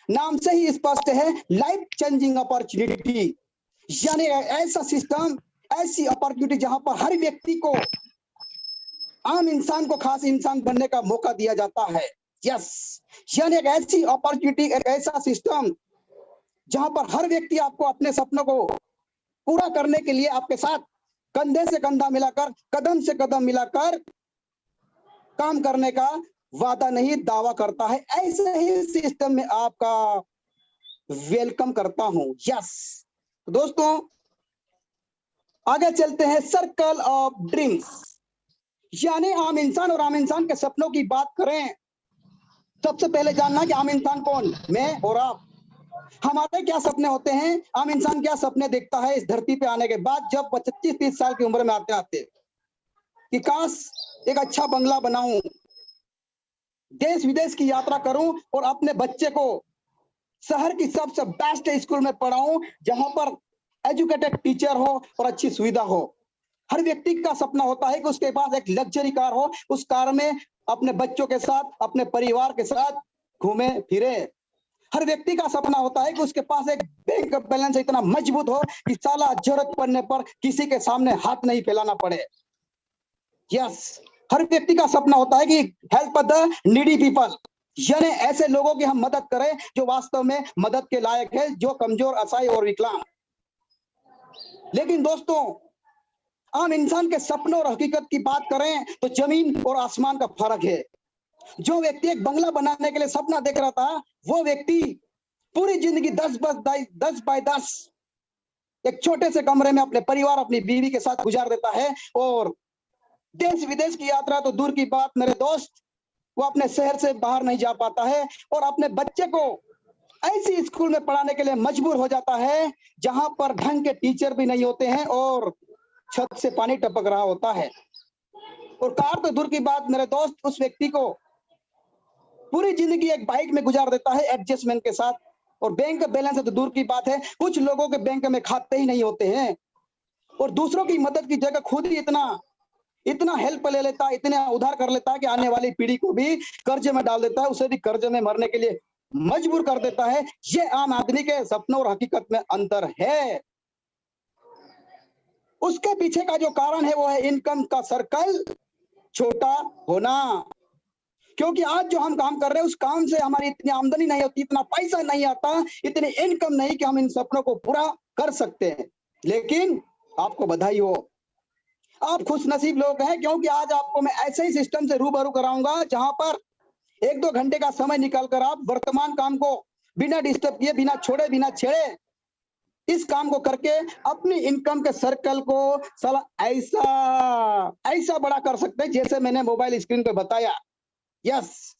नाम से ही स्पष्ट है, लाइफ चेंजिंग अपॉर्चुनिटी, यानी ऐसा सिस्टम, ऐसी अपॉर्चुनिटी जहां पर हर व्यक्ति को, आम इंसान को खास इंसान बनने का मौका दिया जाता है। यस, यानी एक ऐसी अपॉर्चुनिटी, एक ऐसा सिस्टम जहां पर हर व्यक्ति आपको अपने सपनों को पूरा करने के लिए आपके साथ कंधे से कंधा मिलाकर, कदम से कदम मिलाकर काम करने का वादा नहीं, दावा करता है। ऐसे ही सिस्टम में आपका वेलकम करता हूं। यस दोस्तों, आगे चलते हैं। सर्कल ऑफ ड्रीम्स, यानी आम इंसान और आम इंसान के सपनों की बात करें, सबसे पहले जानना कि आम इंसान कौन, मैं और आप। हमारे क्या सपने होते हैं, आम इंसान क्या सपने देखता है इस धरती पे आने के बाद, जब 25-30 साल की उम्र में आते आते, कि काश एक अच्छा बंगला बनाऊं, देश विदेश की यात्रा करूं और अपने बच्चे को शहर की सबसे बेस्ट स्कूल में पढ़ाऊं जहां पर एजुकेटेड टीचर हो और अच्छी सुविधा हो। हर व्यक्ति का सपना होता है कि उसके पास एक लग्जरी कार हो, उस कार में अपने बच्चों के साथ, अपने परिवार के साथ घूमे फिरे। हर व्यक्ति का सपना होता है कि उसके पास एक बैंक बैलेंस इतना मजबूत हो कि साला जरूरत पड़ने पर किसी के सामने हाथ नहीं फैलाना पड़े। यस, हर व्यक्ति का सपना होता है कि हेल्प द नीडी पीपल, यानी ऐसे लोगों की हम मदद करें जो वास्तव में मदद के लायक है, जो कमजोर, असहाय और विकलांग। लेकिन दोस्तों, आम इंसान के सपनों और हकीकत की बात करें तो जमीन और आसमान का फर्क है। जो व्यक्ति एक बंगला बनाने के लिए सपना देख रहा था, वो व्यक्ति पूरी जिंदगी 10 बाय 10 एक छोटे से कमरे में अपने परिवार, अपनी बीवी के साथ गुजार देता है, और देश विदेश की यात्रा तो दूर की बात मेरे दोस्त, वो अपने शहर से बाहर नहीं जा पाता है और अपने बच्चे को ऐसी स्कूल में पढ़ाने के लिए मजबूर हो जाता है जहां पर ढंग के टीचर भी नहीं होते हैं और छत से पानी टपक रहा होता है। और कार तो दूर की बात मेरे दोस्त, उस व्यक्ति को पूरी जिंदगी एक बाइक में गुजार देता है एडजस्टमेंट के साथ। और बैंक बैलेंस तो दूर की बात है, कुछ लोगों के बैंक में खाते ही नहीं होते हैं और दूसरों की मदद की जगह खुद ही इतना हेल्प ले लेता है, इतना उधार कर लेता है कि आने वाली पीढ़ी को भी कर्जे में डाल देता है, उसे भी कर्जे में मरने के लिए मजबूर कर देता है। ये आम आदमी के सपनों और हकीकत में अंतर है। उसके पीछे का जो कारण है वो है इनकम का सर्कल छोटा होना। क्योंकि आज जो हम काम कर रहे हैं उस काम से हमारी इतनी आमदनी नहीं होती, इतना पैसा नहीं आता, इतनी इनकम नहीं कि हम इन सपनों को पूरा कर सकते हैं। लेकिन आपको बधाई हो, आप खुश नसीब लोग हैं, क्योंकि आज आपको मैं ऐसे ही सिस्टम से रूबरू कराऊंगा जहां पर 1-2 घंटे का समय निकालकर आप वर्तमान काम को बिना डिस्टर्ब किए, बिना छोड़े, बिना छेड़े इस काम को करके अपनी इनकम के सर्कल को साला ऐसा बड़ा कर सकते हैं जैसे मैंने मोबाइल स्क्रीन पे बताया। Yes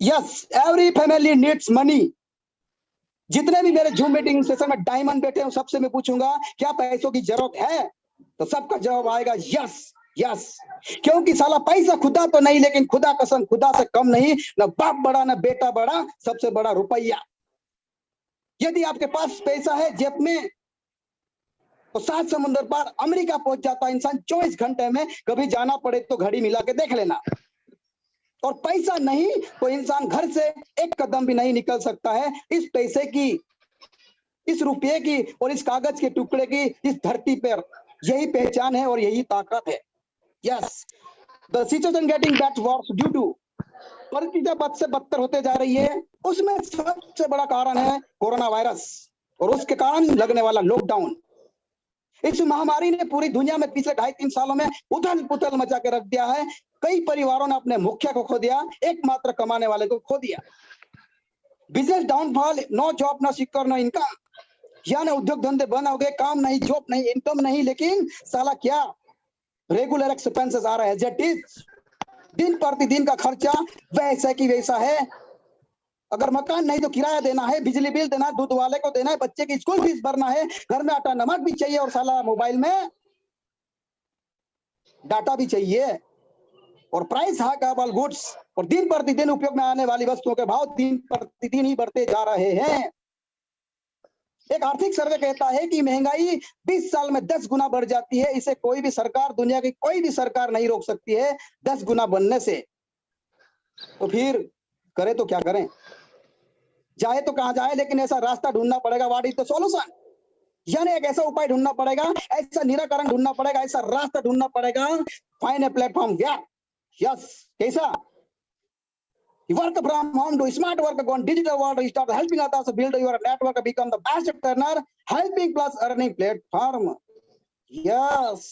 yes, every family needs money. जितने भी मेरे जूम मीटिंग सेशन में डायमंड बैठे हैं सबसे मैं पूछूंगा क्या पैसों की जरूरत है, तो सबका जवाब आएगा यस यस। क्योंकि साला पैसा खुदा तो नहीं, लेकिन खुदा कसम खुदा से कम नहीं, ना बाप बड़ा ना बेटा बड़ा, सबसे बड़ा रुपया। यदि आपके पास पैसा है जेब में तो 7 समुद्र पार अमेरिका पहुंच जाता है इंसान 24 घंटे में, कभी जाना पड़े तो घड़ी मिला के देख लेना। और पैसा नहीं तो इंसान घर से एक कदम भी नहीं निकल सकता है। इस पैसे की, इस रुपये की और इस कागज के टुकड़े की इस धरती पर यही पहचान है और यही ताकत है। Yes, the situation getting bad worse due to, परिस्थितियां बद से बदतर होते जा रही है, उसमें सबसे बड़ा कारण है कोरोना वायरस और उसके कारण लगने वाला लॉकडाउन। इस महामारी ने पूरी दुनिया में पिछले 2.5-3 सालों में उथल पुथल मचा के रख दिया है। कई परिवारों ने अपने मुखिया को खो दिया, एकमात्र कमाने वाले को खो दिया। Business downfall, no job no secure no income, यानी उद्योग धंधे बंद हो गए, काम नहीं, जॉब नहीं, इनकम नहीं, लेकिन साला क्या रेगुलर एक्सपेंसेस आ रहे हैं, जेट इज दिन प्रतिदिन का खर्चा वैसा की वैसा है। अगर मकान नहीं तो किराया देना है, बिजली बिल देना है, दूध वाले को देना है, बच्चे की स्कूल फीस भरना है, घर में आटा नमक भी चाहिए और साला मोबाइल में डाटा भी चाहिए। और price hike of all goods, और दिन प्रतिदिन उपयोग में आने वाली वस्तुओं के भाव दिन प्रतिदिन ही बढ़ते जा रहे हैं। एक आर्थिक सर्वे कहता है कि महंगाई 20 साल में 10 गुना बढ़ जाती है। इसे कोई भी सरकार, दुनिया की कोई भी सरकार नहीं रोक सकती है 10 गुना बनने से। तो फिर करें तो क्या करें? जाए तो कहां जाए, लेकिन ऐसा रास्ता ढूंढना पड़ेगा। What is the solution? यानी एक ऐसा उपाय ढूंढना पड़ेगा, ऐसा निराकरण ढूंढना पड़ेगा, ऐसा रास्ता ढूंढना पड़ेगा। Find a platform where, yes, कैसा? Work from home to smart work, go on digital world, start helping others build your network, become the best earner, helping plus earning platform. Yes,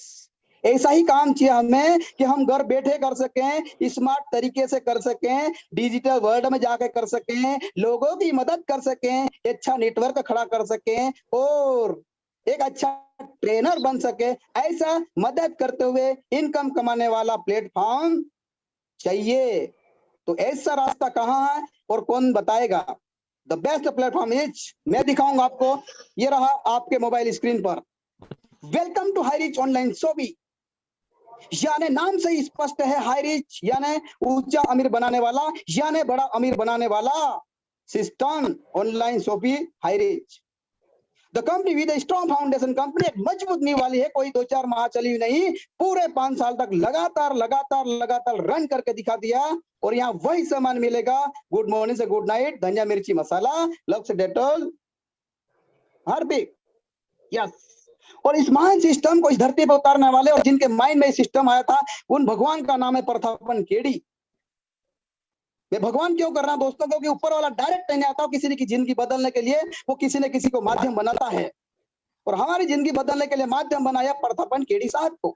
ऐसा ही काम चाहिए हमें कि हम घर बैठे कर सकें, स्मार्ट तरीके से कर सकें, डिजिटल वर्ल्ड में जाके कर सकें, लोगों की मदद कर सकें, अच्छा नेटवर्क खड़ा कर सकें और एक अच्छा ट्रेनर बन सके। ऐसा मदद करते हुए इनकम कमाने वाला प्लेटफॉर्म चाहिए। तो ऐसा रास्ता कहां है और कौन बताएगा? द बेस्ट प्लेटफॉर्म इज, मैं दिखाऊंगा आपको, ये रहा आपके मोबाइल स्क्रीन पर। Welcome to HighRich online shopping. यानी नाम से ही स्पष्ट है, हाईरिच यानी ऊंचा अमीर बनाने वाला, यानी बड़ा अमीर बनाने वाला system online shopping Highrich. The company with strong foundation, company एक मजबूत नींव वाली है, कोई 2-4 माह चली नहीं, पूरे 5 साल तक लगातार लगातार लगातार रन करके दिखा दिया। और यहाँ वही सामान मिलेगा, गुड मॉर्निंग से गुड नाइट, धनिया मिर्ची मसाला, लक्स डेटॉल, हार्पिक, यस। और इस महान सिस्टम को इस धरती पर उतारने वाले और जिनके माइंड में सिस्टम आया था, उन भगवान का नाम है प्रतापन केडी। मैं भगवान क्यों कर रहा हूं दोस्तों? क्योंकि ऊपर वाला डायरेक्ट नहीं आता, किसी की जिंदगी बदलने के लिए वो किसी न किसी को माध्यम बनाता है। और हमारी जिंदगी बदलने के लिए माध्यम बनाया प्रतापन केडी साहब को।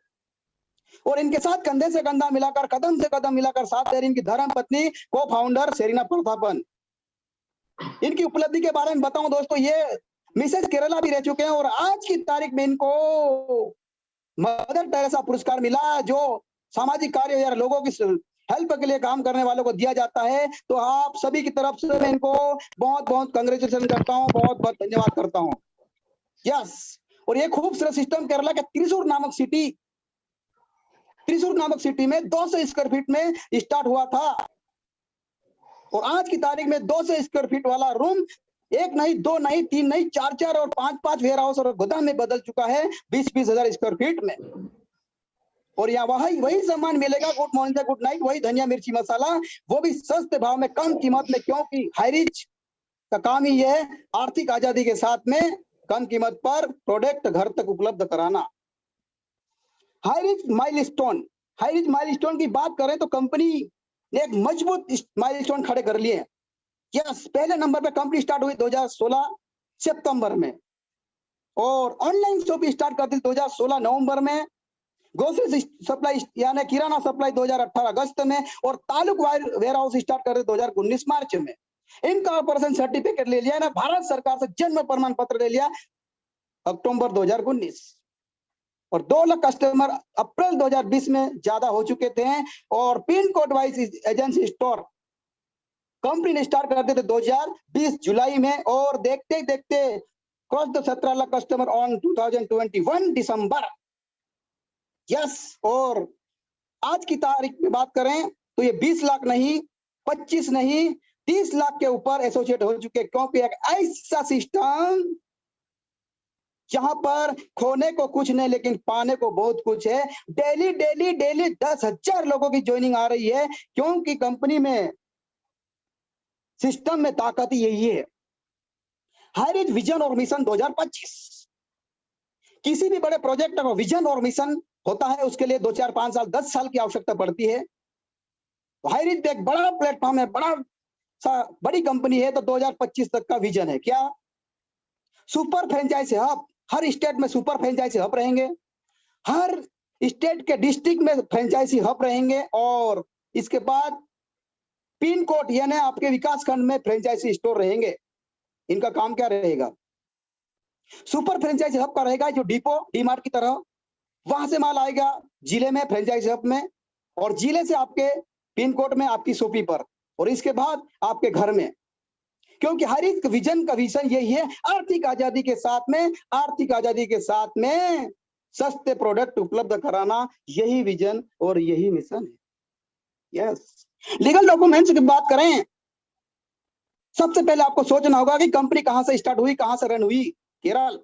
और इनके साथ कंधे से कंधा मिलाकर, कदम से कदम मिलाकर साथ दे रही इनकी धर्म पत्नी, को फाउंडर सेरिना प्रतापन। इनकी उपलब्धि के बारे में बताऊं दोस्तों, ये मिसेस केरला भी रह चुके हैं और आज की तारीख में इनको मदर टेरेसा पुरस्कार मिला, जो सामाजिक कार्य या लोगों की हेल्प के लिए काम करने वालों को दिया जाता है। तो आप सभी की तरफ से मैं इनको बहुत बहुत कांग्रेचुलेशन करता हूं, बहुत बहुत धन्यवाद करता हूं। यस, और ये खूबसूरत सिस्टम केरला के त्रिशूर नामक सिटी में 200 स्क्वायर फीट में स्टार्ट हुआ था। और आज की तारीख में 200 स्क्वायर फीट वाला रूम एक नहीं, दो नहीं, तीन नहीं, 4-4 और 5-5 वेयर हाउस और गोदाम में बदल चुका है 20-20 हजार स्क्वायर फीट में। और यहाँ वही सामान मिलेगा, गुड मॉर्निंग से गुड नाइट, वही धनिया मिर्ची मसाला, वो भी सस्ते भाव में, कम कीमत में। क्योंकि हाईरिच का काम ही ये है, आर्थिक आजादी के साथ में कम कीमत पर प्रोडक्ट घर तक उपलब्ध कराना। हाईरिच माइलस्टोन की बात करें तो कंपनी ने एक मजबूत माइलस्टोन खड़े कर लिए। यस, पहले नंबर पे कंपनी स्टार्ट हुई 2016 सितंबर में, और ऑनलाइन शॉपिंग स्टार्ट कर दी 2016 नवंबर में, ग्रोसरी सप्लाई यानी किराना सप्लाई 2018 अगस्त में, और तालुक वेयर हाउस स्टार्ट कर दी 2019 मार्च में। इनका ऑपरेशन सर्टिफिकेट ले लिया ना, भारत सरकार से जन्म प्रमाण पत्र ले लिया अक्टूबर 2019। और 2 लाख कस्टमर अप्रैल 2020 में ज्यादा हो चुके थे। और pin code wise agency store company ने स्टार्ट कर दिए थे 2020 जुलाई में, और देखते देखते cross the 17 lakh customer on 2021 December. Yes, और आज की तारीख में बात करें तो ये 20 लाख नहीं, 25 नहीं, 30 लाख के ऊपर एसोसिएट हो चुके, क्योंकि एक ऐसा सिस्टम जहां पर खोने को कुछ नहीं लेकिन पाने को बहुत कुछ है। डेली डेली डेली 10,000 लोगों की ज्वाइनिंग आ रही है, क्योंकि कंपनी में सिस्टम में ताकत यही है। हाईरिच विजन और मिशन 2025, किसी भी बड़े प्रोजेक्ट का विजन और मिशन होता है, उसके लिए 2-4, 5 साल, 10 साल की आवश्यकता पड़ती है। हाईरिच एक बड़ा प्लेटफॉर्म है, बड़ी कंपनी है, तो 2025 तक का विजन है क्या? सुपर फ्रेंचाइजी हब, हर स्टेट में सुपर फ्रेंचाइजी हब रहेंगे, हर स्टेट के डिस्ट्रिक्ट में फ्रेंचाइजी हब रहेंगे, और इसके बाद पिन कोड यानी आपके विकास खंड में फ्रेंचाइजी स्टोर रहेंगे। इनका काम क्या रहेगा? सुपर फ्रेंचाइजी हब का रहेगा जो डिपो, डीमार्ट की तरह, वहां से माल आएगा जिले में फ्रेंचाइजी हब में, और जिले से आपके पिन कोड में, आपकी शॉपी पर, और इसके बाद आपके घर में। क्योंकि हर एक विजन का विजन यही है, आर्थिक आजादी के साथ में सस्ते प्रोडक्ट उपलब्ध कराना, यही विजन और यही मिशन है। यस, लीगल डॉक्यूमेंट्स की बात करें, सबसे पहले आपको सोचना होगा कि कंपनी कहां से स्टार्ट हुई, कहां से रन हुई। केरल।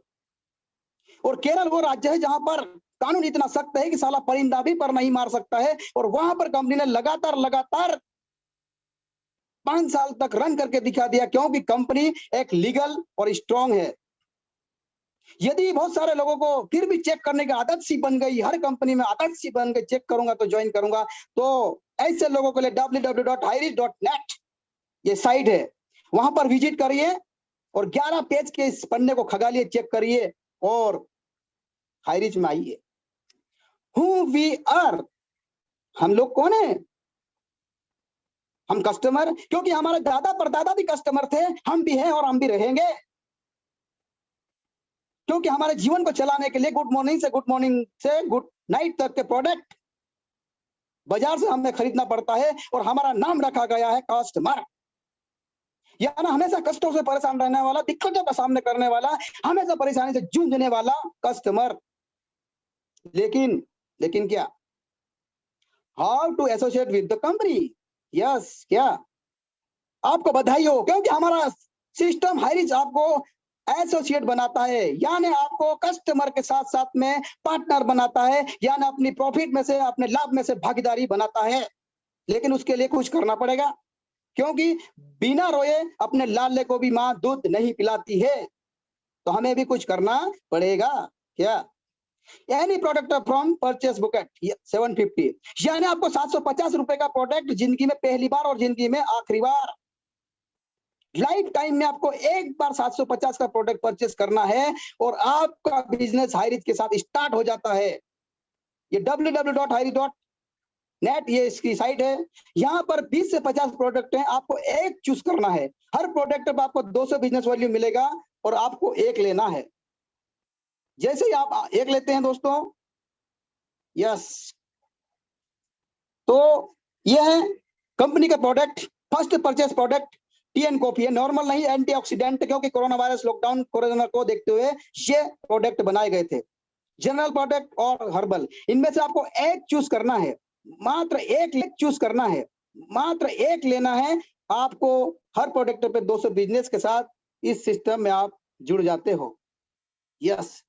और केरल वो राज्य है जहां पर कानून इतना सख्त है कि साला परिंदा भी पर नहीं मार सकता है, और वहां पर कंपनी ने लगातार 5 साल तक रन करके दिखा दिया, क्योंकि कंपनी एक लीगल और स्ट्रांग है। यदि बहुत सारे लोगों को फिर भी चेक करने की आदत सी बन गई, हर कंपनी में आदत सी बन गई, चेक करूंगा तो ज्वाइन करूंगा, तो ऐसे लोगों के लिए www.highreach.net ये साइट है, वहां पर विजिट करिए और 11 पेज के इस पन्ने को खगालिए, चेक करिए और हाईरिच में आइए। हु वी आर, हम लोग कौन है? हम कस्टमर, क्योंकि हमारे दादा परदादा भी कस्टमर थे, हम भी हैं और हम भी रहेंगे, क्योंकि हमारे जीवन को चलाने के लिए गुड मॉर्निंग से गुड नाइट तक के प्रोडक्ट बाजार से हमें खरीदना पड़ता है, और हमारा नाम रखा गया है कस्टमर। यानी हमेशा कष्टों से परेशान रहने वाला, दिक्कतों का सामना करने वाला, हमेशा परेशानी से जूझने वाला कस्टमर। लेकिन क्या, how to associate with the company? Yes, क्या आपको बधाई हो, क्योंकि हमारा सिस्टम हाईरिच आपको एसोसिएट बनाता है, यानी आपको कस्टमर के साथ साथ में पार्टनर बनाता है, यानी अपनी प्रॉफिट में से, अपने लाभ में से भागीदारी बनाता है। लेकिन उसके लिए कुछ करना पड़ेगा, क्योंकि बिना रोए अपने लाले को भी मां दूध नहीं पिलाती है, तो हमें भी कुछ करना पड़ेगा। क्या? Any product from purchase bouquet 750, यानी आपको 750 रुपए का प्रोडक्ट जिंदगी में पहली बार और जिंदगी में आखिरी बार, लाइफ टाइम में आपको एक बार 750 का प्रोडक्ट परचेस करना है और आपका बिजनेस हाईरिच के साथ स्टार्ट हो जाता है। ये www.highreach.net ये इसकी साइट है, यहाँ पर 20 से 50 प्रोडक्ट हैं, आपको एक चूज करना है। हर प्रोडक्ट पर आपको 200 बिजनेस वैल्यू मिलेगा और आपको एक लेना है। जैसे ही आप एक लेते हैं दोस्तों, यस, तो ये है कंपनी का product. First purchase product T and coffee है, नॉर्मल नहीं, एंटीऑक्सीडेंट, क्योंकि कोरोना वायरस लॉकडाउन कोरोना को देखते हुए ये प्रोडक्ट बनाए गए थे। जनरल प्रोडक्ट और हर्बल, इनमें से आपको एक चूज करना है, मात्र एक चूज करना है, मात्र एक लेना है। आपको हर प्रोडक्ट पे 200 बिजनेस के साथ इस सिस्टम में आप जुड़ जाते हो। यस,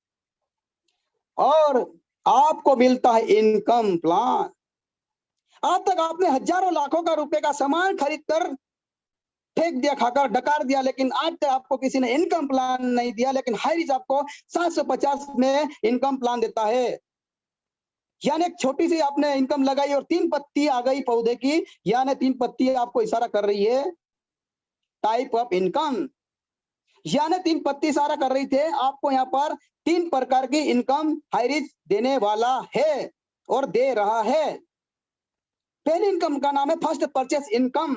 और आपको मिलता है इनकम प्लान। आज तक आपने हजारों लाखों का रुपए का सामान खरीद कर फेंक दिया, खाकर डकार दिया, लेकिन आज तक आपको किसी ने इनकम प्लान नहीं दिया। लेकिन हाईरिच आपको 750 में इनकम प्लान देता है, यानी एक छोटी सी आपने इनकम लगाई और 3 पत्ती आ गई पौधे की, यानी 3 पत्ती आपको इशारा कर रही है टाइप ऑफ इनकम, यानी 3 पत्ती इशारा कर रही थे आपको यहाँ पर 3 प्रकार की इनकम हाईरिच देने वाला है और दे रहा है। पहली इनकम का नाम है फर्स्ट परचेस इनकम,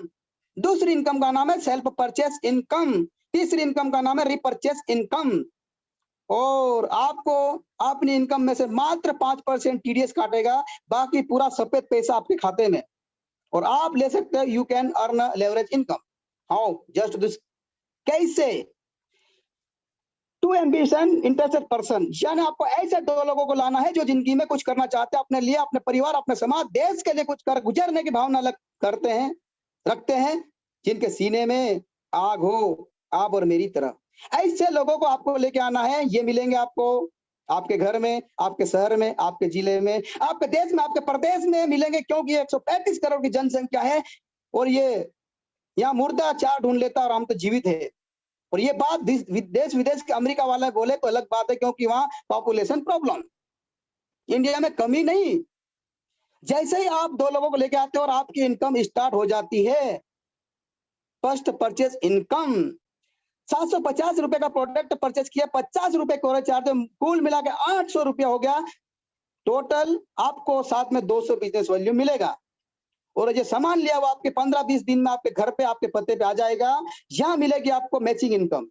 दूसरी इनकम का नाम है सेल्फ परचेस इनकम, तीसरी इनकम का नाम है रिपर्चेस इनकम, और आपको अपनी इनकम में से मात्र 5% टीडीएस काटेगा, बाकी पूरा सफेद पैसा आपके खाते में, और आप ले सकते हैं। You can earn leverage income. How? Just this. कैसे? टू एम्बिशन इंटरेस्टेड पर्सन, यानी आपको ऐसे 2 लोगों को लाना है जो जिंदगी में कुछ करना चाहते हैं, अपने लिए, अपने परिवार, अपने समाज, देश के लिए कुछ कर गुजरने की भावना रखते हैं, जिनके सीने में आग हो, आप और मेरी तरह। ऐसे लोगों को आपको लेके आना है। ये मिलेंगे आपको आपके घर में, आपके शहर में, आपके जिले में, आपके देश में, आपके प्रदेश में मिलेंगे, क्योंकि 135 करोड़ की जनसंख्या है और ये यहाँ मुर्दा चार ढूंढ लेता और हम तो जीवित है। और ये बात देश विदेश के अमेरिका वाले बोले तो अलग बात है, क्योंकि वहां पॉपुलेशन प्रॉब्लम, इंडिया में कमी नहीं। जैसे ही आप 2 लोगों को लेके आते हो और आपकी इनकम स्टार्ट हो जाती है, फर्स्ट परचेस इनकम। 750 रुपए का प्रोडक्ट परचेस किया, 50 रुपए कोरे चार्ज, कुल मिला के 800 रुपया हो गया टोटल। आपको साथ में 200 बिजनेस वैल्यू मिलेगा, और ये सामान लिया हुआ आपके 15-20 दिन में आपके घर पे, आपके पते पे आ जाएगा। यहाँ मिलेगी आपको मैचिंग इनकम,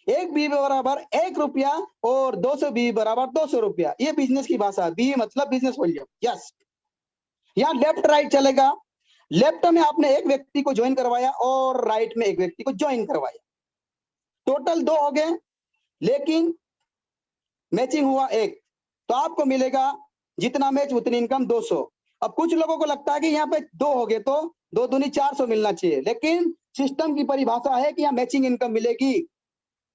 1 बीवी बराबर 1 रुपया और 200 बीवी बराबर 200 रुपया। ये बिजनेस की भाषा, बीवी मतलब बिजनेस वॉल्यूम। यस, यहाँ लेफ्ट राइट चलेगा। लेफ्ट में आपने एक व्यक्ति को ज्वाइन करवाया और राइट में एक व्यक्ति को ज्वाइन करवाया, टोटल 2 हो गए, लेकिन मैचिंग हुआ 1, तो आपको मिलेगा जितना मैच उतनी इनकम 200। अब कुछ लोगों को लगता है कि यहाँ पे 2 हो गए तो 2 दूनी 400 मिलना चाहिए, लेकिन सिस्टम की परिभाषा है कि यहाँ मैचिंग इनकम मिलेगी।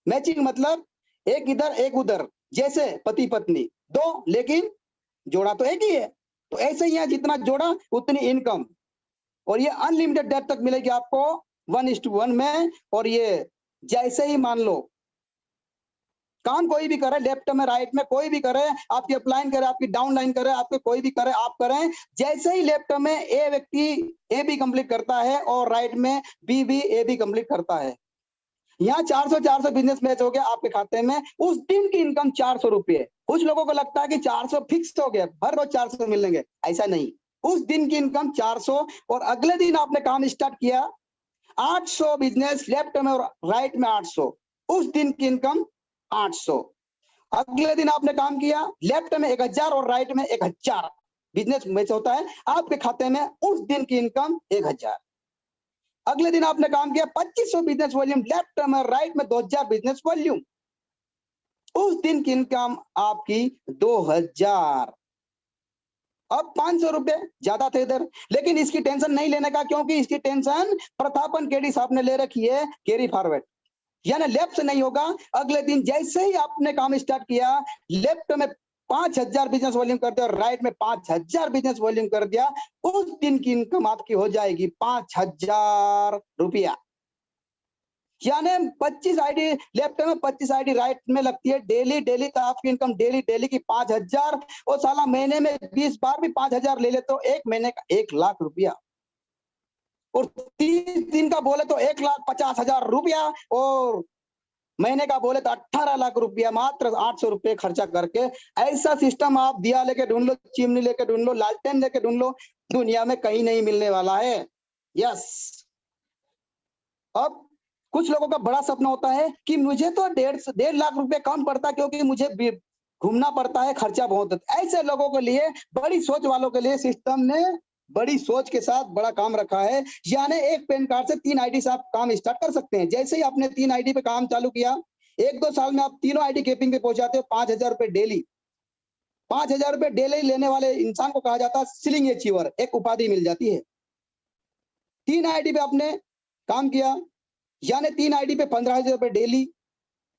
मैचिंग मतलब एक इधर एक उधर, जैसे पति पत्नी दो, लेकिन जोड़ा तो एक ही है। तो ऐसे ही है, जितना जोड़ा उतनी इनकम, और ये अनलिमिटेड डेट तक मिलेगी आपको 1:1 में। और ये जैसे ही मान लो काम कोई भी करे, लेफ्ट में राइट में कोई भी करे, आपकी अपलाइन करे, आपकी डाउनलाइन करे, आपके कोई भी करे, आप करें, जैसे ही लेफ्ट में ए व्यक्ति ए भी कंप्लीट करता है और राइट में बी भी ए भी कंप्लीट करता है, यहाँ 400 बिजनेस मैच हो गया आपके खाते में। उस दिन की इनकम 400 रुपये। कुछ लोगों को लगता है कि 400 फिक्स हो गया, हर रोज 400 मिलेंगे, ऐसा नहीं। उस दिन की इनकम 400, और अगले दिन आपने काम स्टार्ट किया 800 बिजनेस, लेफ्ट में और राइट में 800, उस दिन की इनकम 800। अगले दिन आपने काम किया, लेफ्ट में 1000 और राइट में 1000 बिजनेस मैच होता है आपके खाते में, उस दिन की इनकम 1000। अगले दिन आपने काम किया 2500 बिजनेस वॉल्यूम, लेफ्ट में राइट में 2000 बिजनेस वॉल्यूम, उस दिन की इनकम आपकी 2000। अब 500 रुपए ज्यादा थे इधर, लेकिन इसकी टेंशन नहीं लेने का, क्योंकि इसकी टेंशन प्रतापन केडी साहब ने ले रखी है, कैरी फॉरवर्ड, यानी लेफ्ट से नहीं होगा। अगले दिन जैसे ही आपने काम स्टार्ट किया, लेफ्ट में 5000 बिजनेस वॉल्यूम कर दिया और राइट में 5000 बिजनेस वॉल्यूम कर दिया, उस दिन की इनकम आपकी हो जाएगी 5000 रुपया। यानी 25 आईडी लेफ्ट में 25 आईडी राइट में लगती है डेली डेली, तो आपकी इनकम डेली डेली की 5000। और साला महीने में 20 बार भी 5000 ले ले तो एक महीने का 1 लाख रुपया, और 30 दिन का बोले तो 1,50,000 रुपया, और महीने का बोले तो 18 लाख रुपया, मात्र 800 रुपये खर्चा करके। ऐसा सिस्टम आप दिया लेके ढूंढ लो, चिमनी लेके ढूंढ लो, लालटेन लेके ढूंढ लो, दुनिया में कहीं नहीं मिलने वाला है। यस। अब कुछ लोगों का बड़ा सपना होता है कि मुझे तो 1.5 लाख रुपए कम पड़ता, क्योंकि मुझे घूमना पड़ता है, खर्चा बहुत है। ऐसे लोगों के लिए, बड़ी सोच वालों के लिए सिस्टम ने बड़ी सोच के साथ बड़ा काम रखा है। यानी एक पैन कार्ड से 3 आईडी से आप काम स्टार्ट कर सकते हैं। जैसे ही आपने 3 आईडी पे काम चालू किया, 1-2 साल में आप तीनों आईडी कैपिंग पे पहुंचाते हो 5000 रुपए डेली। 5000 रुपए डेली लेने वाले इंसान को कहा जाता है सीलिंग अचीवर, एक उपाधि मिल जाती है। 3 आईडी पे आपने काम किया, यानी 3 आईडी पे 15,000 रुपए डेली,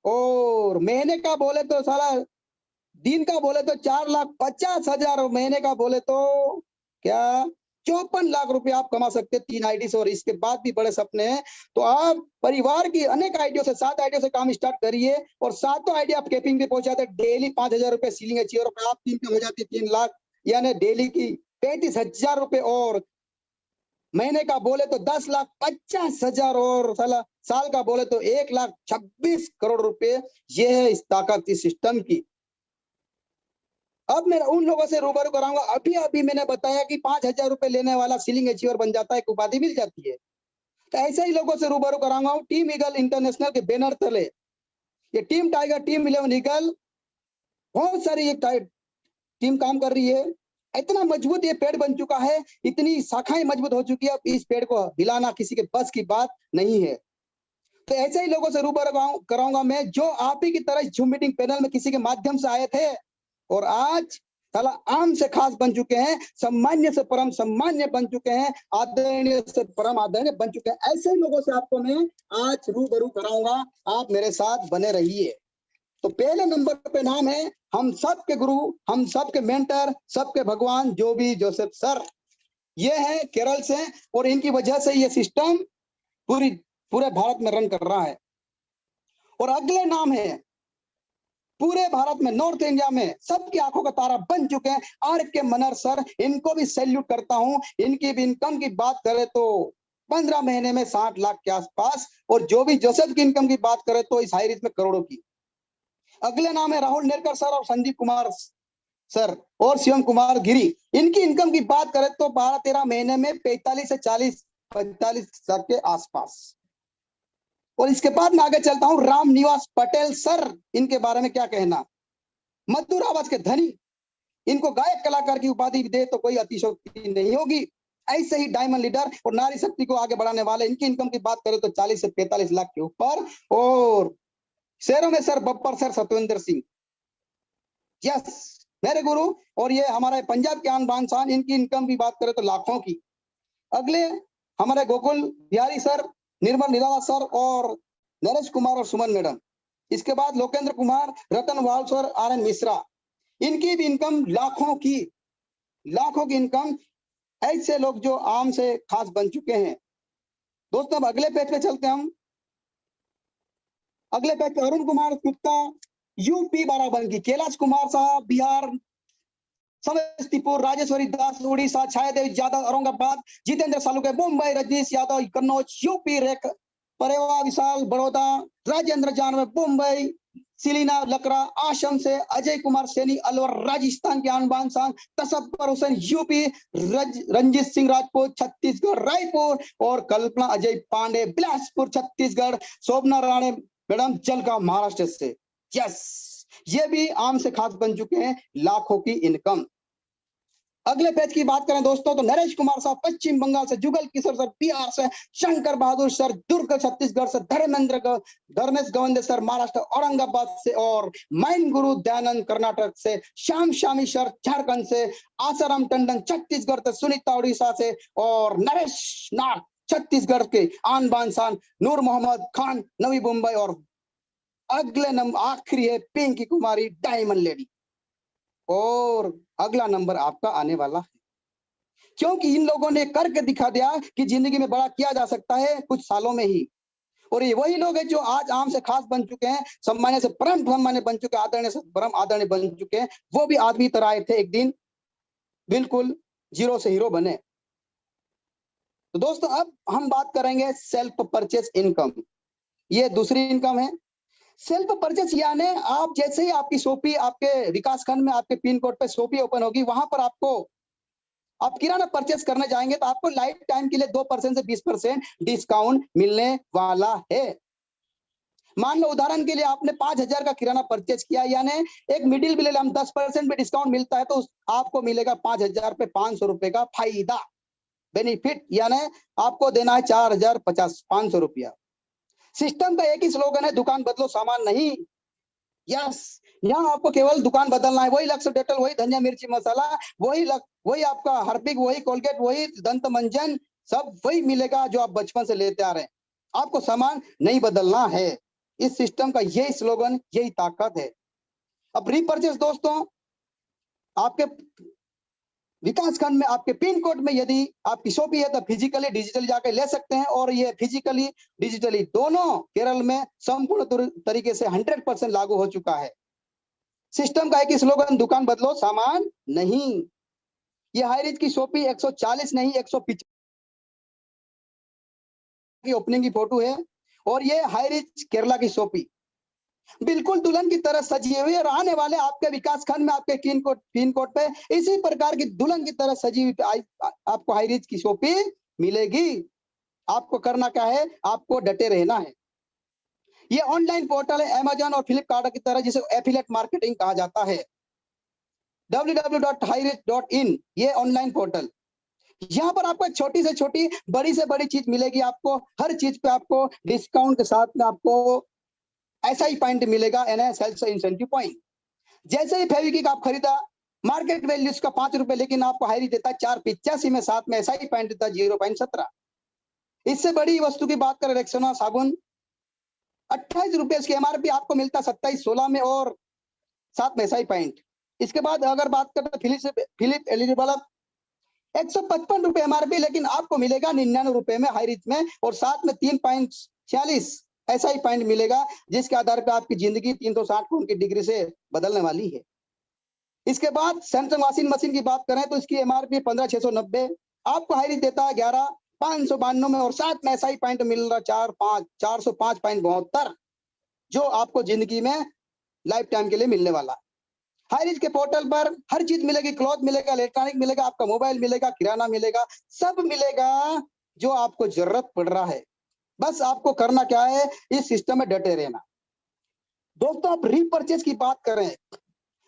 और महीने का बोले तो साला, दिन का बोले तो 4,50,000, और महीने का बोले तो क्या 54 लाख रुपए आप कमा सकते हैं 3 आईडी से। और इसके बाद भी बड़े सपने हैं, तो आप परिवार की अनेक आईडियों से, 7 आईडियों से काम स्टार्ट करिए, और 7 आईडी आप कैपिंग पे पहुंचाते डेली 5,000 रुपए सीलिंग अचीवर, आप 3 पे हो जाती 3 लाख, यानी डेली की 35,000 रुपए, और महीने का बोले तो 10,50,000, और साल का बोले तो 1,26,000,000 रुपए। ये है इस ताकत इस सिस्टम की। अब मैं उन लोगों से रूबरू कराऊंगा, अभी अभी मैंने बताया कि 5,000 रुपए लेने वाला सीलिंग अचीवर बन जाता है, एक उपाधि मिल जाती है। तो ऐसे ही लोगों से रूबरू कराऊंगा टीम ईगल इंटरनेशनल के बैनर तले। ये टीम टाइगर, टीम 11 ईगल, बहुत सारी ये टीम काम कर रही है। इतना मजबूत ये पेड़ बन चुका है, इतनी शाखाएं मजबूत हो चुकी है, अब इस पेड़ को हिलाना किसी के बस की बात नहीं है। तो ऐसे ही लोगों से रूबरू कराऊंगा मैं, जो आप ही की तरह जूम मीटिंग पैनल में किसी के माध्यम से आए थे, और आज साला आम से खास बन चुके हैं, सम्मान्य से परम सम्मान्य बन चुके हैं, आदरणीय से परम आदरणीय बन चुके हैं। ऐसे लोगों से आपको मैं आज रूबरू कराऊंगा, आप मेरे साथ बने रहिए। तो पहले नंबर पे नाम है हम सबके गुरु, हम सबके मेंटर, सबके भगवान जोबी जोसेफ सर। ये है केरल से, और इनकी वजह से ये सिस्टम पूरे भारत में रन कर रहा है। और अगले नाम है पूरे भारत में, नॉर्थ इंडिया में सबकी आंखों का तारा बन चुके हैं, आर.के. मनर सर। इनको भी सैल्यूट करता हूं। इनकी भी इनकम की बात करें तो 15 महीने में 60 लाख के आसपास, और जो भी जोसेफ की इनकम की बात करें तो इस हाई रिस्क में करोड़ों की। अगले नाम है राहुल नेरकर सर और संदीप कुमार सर और शिवम कुमार गिरी। इनकी इनकम की बात करें तो 12-13 महीने में 45 से 45 लाख के आसपास। और इसके बाद मैं आगे चलता हूं, राम निवास पटेल सर, इनके बारे में क्या कहना। मधुर आवाज के धनी, इनको गायक कलाकार की उपाधि दे तो कोई अतिशयोक्ति नहीं होगी। ऐसे ही डायमंड लीडर और नारी शक्ति को आगे बढ़ाने वाले, इनकी इनकम की बात करें तो 40 से 45 लाख के ऊपर। और शेरों में sir Babbar sir Satvinder Singh, yes मेरे गुरु। और ये हमारे पंजाब के आन बान शान, इनकी इनकम की बात करें तो लाखों की। अगले हमारे गोकुल बिहारी सर, निर्मल निराला सर और नरेश कुमार और सुमन मैडम। इसके बाद लोकेंद्र कुमार, रतन वाल्स और आर एन मिश्रा, इनकी भी इनकम लाखों की इनकम। ऐसे लोग जो आम से खास बन चुके हैं। दोस्तों अब अगले पेज पे चलते हैं हम। अगले पेज पे अरुण कुमार गुप्ता यूपी बाराबंकी, कैलाश कुमार साहब बिहार समस्तीपुर, राजेश्वरी दास उड़ीसा, छायादेवी यादव औरंगाबाद, जितेंद्र सालुके मुंबई, रजनीश यादव कन्नौज यूपी, रेख परेवा विशाल बड़ौदा, राजेंद्र जानवे मुंबई, सिलीना लकड़ा आसम से, अजय कुमार सैनी अलवर राजस्थान के आनबान सांग, तसब्बर हुसैन यूपी, रंजीत सिंह राजपूत छत्तीसगढ़ रायपुर और कल्पना अजय पांडे बिलासपुर छत्तीसगढ़, शोभना राणे मैडम जलगांव महाराष्ट्र से। यस, ये भी आम से खास बन चुके हैं, लाखों की इनकम। अगले पेज की बात करें दोस्तों तो नरेश कुमार साहब पश्चिम बंगाल से, जुगल किशोर सर बिहार से, शंकर बहादुर सर दुर्ग छत्तीसगढ़ से, धर्मेश गवंदे सर महाराष्ट्र औरंगाबाद से और माइन गुरु दयानंद कर्नाटक से, श्याम शामी सर झारखंड से, आसाराम टंडन छत्तीसगढ़ से, सुनीता उड़ीसा से और नरेश नाथ छत्तीसगढ़ के आन बान शान, नूर मोहम्मद खान नवी मुंबई और अगले नंबर आखिरी है पिंकी कुमारी डायमंड लेडी। और अगला नंबर आपका आने वाला है, क्योंकि इन लोगों ने करके दिखा दिया कि जिंदगी में बड़ा किया जा सकता है कुछ सालों में ही। और ये वही लोग हैं जो आज आम से खास बन चुके हैं, सम्मान्य से परम सम्मान्य बन चुके, आदरणीय से परम आदरणीय बन चुके हैं। वो भी आदमी तरह आए थे एक दिन, बिल्कुल जीरो से हीरो बने। तो दोस्तों अब हम बात करेंगे सेल्फ परचेज इनकम। ये दूसरी इनकम है। सेल्फ परचेस यानी आप जैसे ही आपकी शॉपी आपके विकास खंड में आपके पिन कोड पे शॉपी ओपन होगी, वहां पर आप किराना परचेस करने जाएंगे तो आपको लाइफ टाइम के लिए 2% से 20% डिस्काउंट मिलने वाला है। मान लो उदाहरण के लिए आपने 5,000 का किराना परचेज किया, यानी एक मिडिल बिल हम 10% में डिस्काउंट मिलता है, तो आपको मिलेगा 5,000 पे 500 रुपए का फायदा, बेनिफिट, यानी आपको देना है 4,050 रुपया। सिस्टम का एक ही स्लोगन है, दुकान बदलो सामान नहीं। यस, यहाँ आपको केवल दुकान बदलना है। वही लक्ष्य डेटल, वही धनिया मिर्ची मसाला, वही आपका हार्पिक, वही कोलगेट, वही दंत मंजन, सब वही मिलेगा जो आप बचपन से लेते आ रहे हैं। आपको सामान नहीं बदलना है। इस सिस्टम का यही स्लोगन, यही ताकत है। अब रीपरचेस दोस्तों, आपके विकास खंड में आपके पिन कोड में यदि आपकी शॉपी है तो फिजिकली डिजिटली जाके ले सकते हैं, और ये फिजिकली डिजिटली दोनों केरल में संपूर्ण तरीके से 100% लागू हो चुका है। सिस्टम का एक ही स्लोगन, दुकान बदलो सामान नहीं। ये हाईरिच की शॉपी 140 नहीं 150 की ओपनिंग की फोटो है, और ये हाईरिच केरला की शॉपी बिल्कुल दुल्हन की तरह सजी हुई है। और आने वाले आपके विकास खंड में आपके पिन कोड पे इसी प्रकार की दुल्हन की तरह सजी हुई आपको हाईरिच की शॉपी मिलेगी। आपको करना क्या है, आपको डटे रहना है। ये ऑनलाइन पोर्टल है अमेजन और फ्लिपकार्ट की तरह, जिसे एफिलिएट मार्केटिंग कहा जाता है। www.hirich.in ये ऑनलाइन पोर्टल, यहाँ पर आपको छोटी से छोटी बड़ी से बड़ी चीज मिलेगी। आपको हर चीज पे आपको डिस्काउंट के साथ में आपको ऐसा ही पॉइंट मिलेगा, सेल्स इंसेंटिव पॉइंट। जैसे ही फेविक्विक आप खरीदा, मार्केट वैल्यू इसका 5 रुपए, लेकिन आपको हाईरी देता है 4.85 में, साथ में ऐसा ही पॉइंट देता है 0.17। इससे बड़ी वस्तु की बात करें, रेक्सोना साबुन 28 रुपए इसकी एमआरपी, आपको मिलता 27.16 में और साथ में ऐसा ही पॉइंट। इसके बाद अगर बात करें फिलिप एलईडी बल्ब 155 रुपए एमआरपी, लेकिन आपको मिलेगा 99 रुपए में हाईरिच में, और साथ में 3.46 ऐसा ही पॉइंट मिलेगा, जिसके आधार पर आपकी जिंदगी 360 कोण की डिग्री से बदलने वाली है। इसके बाद सैमसंग वॉशिंग मशीन की बात करें तो इसकी एमआरपी 15,690, आपको हाईरिच देता है 11,592 में, और साथ में ऐसा ही पॉइंट मिल रहा 405.72, जो आपको जिंदगी में लाइफ टाइम के लिए मिलने वाला। हाईरिच के पोर्टल पर हर चीज मिलेगी, क्लॉथ मिलेगा, इलेक्ट्रॉनिक मिलेगा, आपका मोबाइल मिलेगा, किराना मिलेगा, सब मिलेगा जो आपको जरूरत पड़ रहा है। बस आपको करना क्या है, इस सिस्टम में डटे रहना। दोस्तों आप रीपरचेज की बात करें,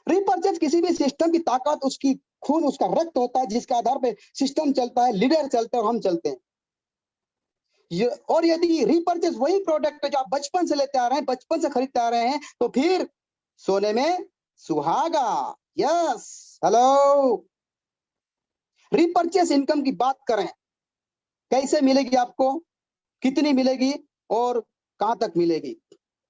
रीपरचेज किसी भी सिस्टम की ताकत उसकी खून, उसका रक्त होता है, जिसके आधार पे सिस्टम चलता है, लीडर चलते हैं और हम चलते हैं। और यदि रीपरचेज वही प्रोडक्ट है जो आप बचपन से लेते आ रहे हैं, बचपन से खरीदते आ रहे हैं, तो फिर सोने में सुहागा। Yes, hello. रीपरचेज इनकम की बात करें, कैसे मिलेगी आपको, कितनी मिलेगी और कहां तक मिलेगी।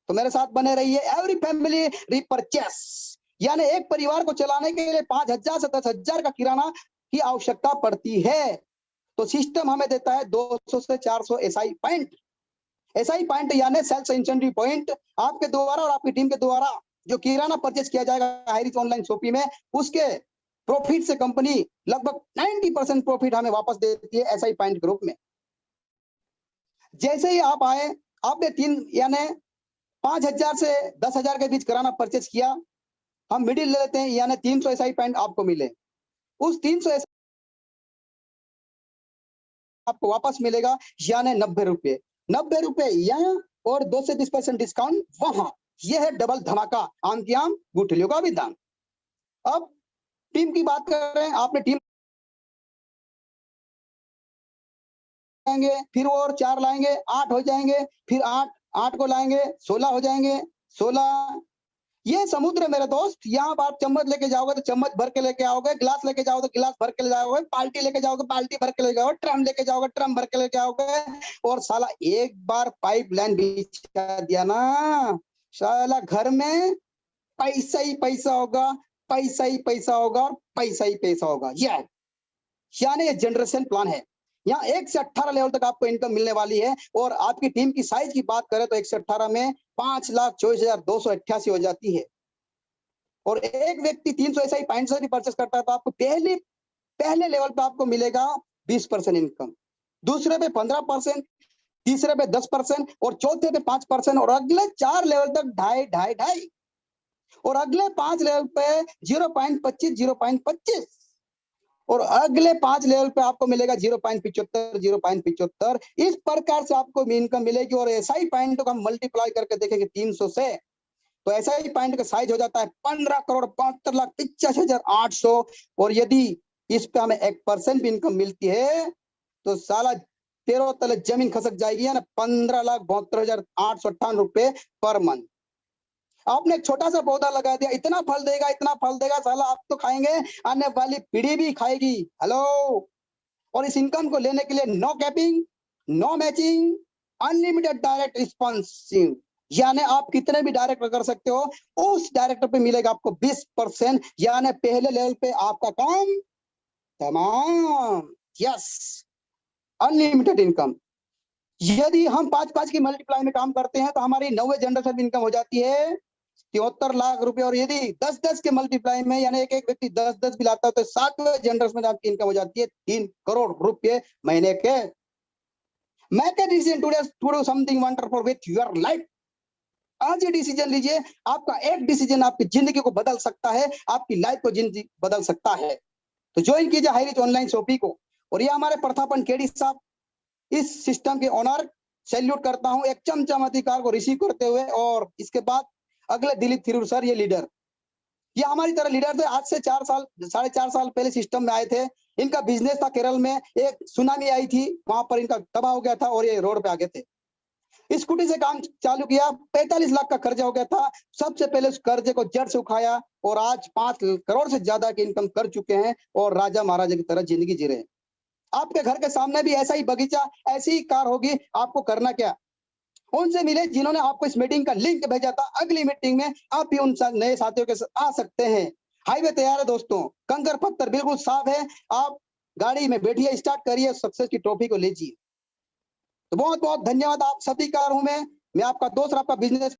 तो मेरे साथ बने रहिए। एवरी फैमिली रिपर्चेस, यानी एक परिवार को चलाने के लिए 5,000 से 10,000 का किराना की आवश्यकता पड़ती है। तो सिस्टम हमें देता है 200 से 400 एसआई पॉइंट। एसआई पॉइंट यानी सेल्फ इंसेंटिव पॉइंट, आपके द्वारा और आपकी टीम के द्वारा जो किराना परचेज किया जाएगा हाईरिच ऑनलाइन शॉपिंग में, उसके प्रॉफिट से कंपनी लगभग 90% प्रॉफिट हमें वापस देती है एसआई पॉइंट के रूप में। जैसे ही आप आए, आपने 5,000 से 10,000 के बीच किराना परचेज किया, हम मिडिल ले लेते हैं, यानी 300 एसआई पॉइंट आपको मिले। उस 300 आपको वापस मिलेगा, यानी 90 रुपए। 90 रुपए यहाँ और 2 से 20% डिस्काउंट वहां। यह है डबल धमाका, आम की आम गुठलियों का भी दाम। अब टीम की बात कर रहे हैं, आपने टीम लाएंगे, फिर और 4 लाएंगे, 8 हो जाएंगे, फिर 8 को लाएंगे, 16 हो जाएंगे, 16। ये समुद्र है मेरे दोस्त। यहाँ पर आप चम्मच लेके जाओगे तो चम्मच भर के लेके आओगे, गिलास लेके जाओगे तो गिलास भर के ले जाओगे, बाल्टी लेके जाओगे बाल्टी भर के ले जाओगे, ट्रम लेके जाओगे ट्रम भर के लेके आओगे। और साला एक बार पाइपलाइन बिछा दिया ना, साला घर में पैसा ही पैसा होगा, पैसा ही पैसा होगा, पैसा ही पैसा होगा। यानी ये जनरेशन प्लान है। यहाँ 1 से 18 लेवल तक आपको इनकम मिलने वाली है। और आपकी टीम की साइज की बात करें तो 1 से 18 में 5,24,288 हो जाती है। और एक व्यक्ति 300 एसआई पॉइंट से परचेस करता है तो आपको पहले लेवल पे आपको मिलेगा 20% इनकम, दूसरे पे 15%, तीसरे पे 10% और चौथे पे 5%। और अगले 4 लेवल तक 2.5 और अगले 5 लेवल पे 0.25 0.25 और अगले 5 लेवल पे आपको मिलेगा 0.75 0.75। इस प्रकार से आपको इनकम मिलेगी। और एसआई पॉइंट को हम मल्टीप्लाई करके देखेंगे 300 से, तो एसआई पॉइंट का साइज हो जाता है 15,72,85,800। और यदि इस पे हमें 1% भी इनकम मिलती है तो साला 13 तले जमीन खसक जाएगी, ना 15,72,858 रुपए पर मंथ। आपने एक छोटा सा पौधा लगा दिया, इतना फल देगा इतना फल देगा, साला आप तो खाएंगे, आने वाली पीढ़ी भी खाएगी। हेलो। और इस इनकम को लेने के लिए no capping, no matching, unlimited direct responsing, यानी आप कितने भी डायरेक्ट कर सकते हो। उस डायरेक्टर पे मिलेगा आपको 20%, यानी पहले लेवल पे आपका काम तमाम। Yes, unlimited income. यदि हम 5-5 की मल्टीप्लाई में काम करते हैं तो हमारी 9वें जनरेशन इनकम हो जाती है 73 लाख रुपए। और यदि 10-10 के मल्टीप्लाई में, यानी एक व्यक्ति 10-10 भी लाता है तो 7वें जनरेशन में आपकी इनकम हो जाती है 3 करोड़ रुपए महीने के। Make a decision today to do something wonderful with your life. आज ये डिसीजन लीजिए, आपका एक डिसीजन आपकी जिंदगी को बदल सकता है, आपकी लाइफ को जिंदगी बदल सकता है। तो ज्वाइन कीजिए हाईरिच ऑनलाइन शॉपिंग को। और ये हमारे प्रथापन केडी साहब, इस सिस्टम के ओनर, सैल्यूट करता हूं एक चमचम अधिकार को रिसीव करते हुए। और इसके बाद अगले दिलीप थिरूर सर, ये लीडर, ये हमारी तरह लीडर थे। आज से 4 साल 4.5 साल पहले सिस्टम में आए थे। इनका बिजनेस था केरल में, एक सुनामी आई थी, वहां पर इनका तबाह हो गया था और ये रोड पे आ गए थे। स्कूटी से काम चालू किया, 45 लाख का कर्जा हो गया था। सबसे पहले उस कर्जे को जड़ से उखाया और आज 5 करोड़ से ज्यादा की इनकम कर चुके हैं और राजा महाराजा की तरह जिंदगी जी रहे हैं। आपके घर के सामने भी ऐसा ही बगीचा, ऐसी ही कार होगी। आपको करना क्या, उनसे मिले जिन्होंने आपको इस मीटिंग का लिंक भेजा था। अगली मीटिंग में आप भी उन नए साथियों के साथ आ सकते हैं। हाईवे तैयार है दोस्तों, कंकर पत्थर बिल्कुल साफ है। आप गाड़ी में बैठिए, स्टार्ट करिए, सक्सेस की ट्रॉफी को लीजिए। तो बहुत बहुत धन्यवाद आप सभी का। मैं आपका दोस्त, आपका बिजनेस